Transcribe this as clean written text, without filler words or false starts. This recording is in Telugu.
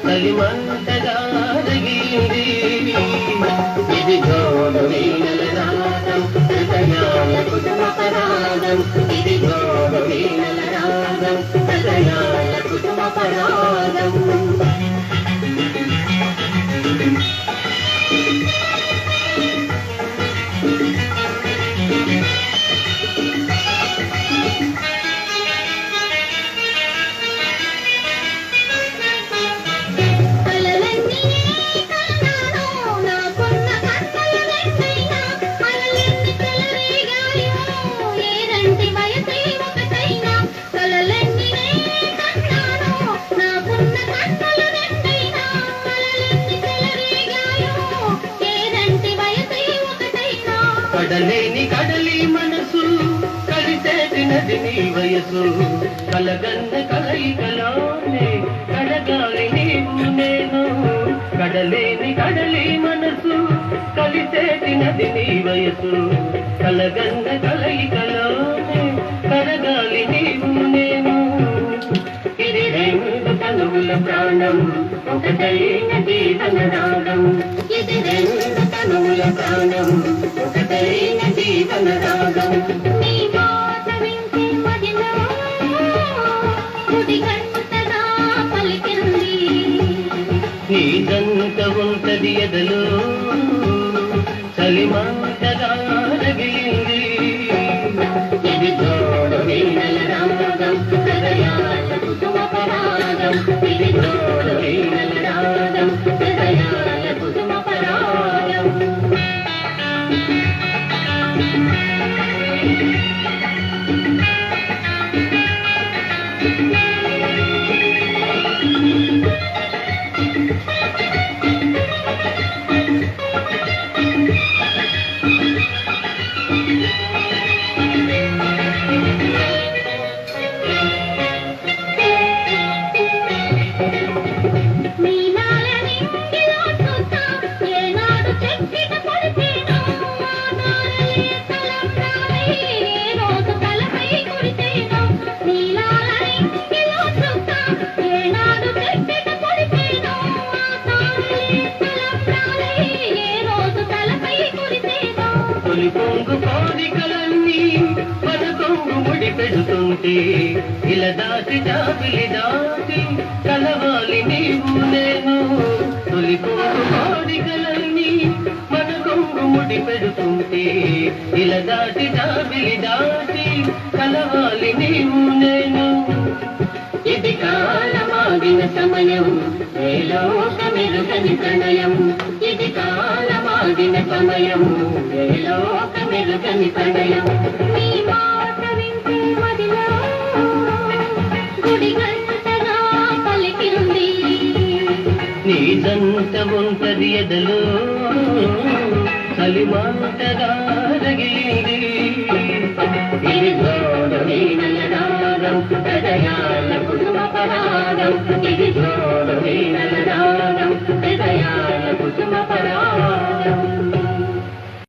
కలిమంతగా రగిలింది. ఇది గోడు వీణల రాగం హృదయాల కుసుమపరాగం. ఇది గోడు వీణల రాగం హృదయాల కుసుమపరాగం. కడలేని కడలి మనసు కలిసేటి నది నీ వయసు. కలగన్న కలయికలోనే కడగాలి నీవు నేను. కడలేని కడలి మనసు కలిసేటి నది నీ వయసు. కలగన్న కలయికలోనే కడగాలి నీవు నేను. ఇది రెండు తనువుల ప్రాణం ఒకటైన జీవన రాగం. ఇది రెండు తనువుల ప్రాణం ఒకటైన జీవన రాగం. నీ మాట వింటే మదిలో గుడిగంటగా పలికింది. నీదంత ఉంటది ఎదలో చలిమంటగా రగిలింది. ఇది జోడు వీణల రాగం హృదయాల కుసుమపరాగం. ఇది జోడు వీణల రాగం హృదయాల కుసుమపరాగం. పొంగు కోరికలన్నీ మన కొంగు ముడి పెడుతుంటే ఇలా దాటి జాబిలి దాటి కలవాలి నీవు నేను. తొలి పొంగు కోరికలన్నీ మన కొంగు ముడి పెడుతుంటే ఇలా దాటి జాబిలి దాటి కలవాలి నీవు నేను. ఇది కాలమాగిన సమయం ఏలోకమెరుగని ప్రణయం. ఇది కాలమాగిన సమయం ఏలోకమెరుగని ప్రణయం. నీ మాట వింటే మదిలో గుడిగంటగా పలికింది. నీదంత ఉంటది ఎదలో చలిమంటగా రగిలింది. ఇది జోడు వీణల రాగం హృదయాల కుసుమపరాగం. ఇది జోడు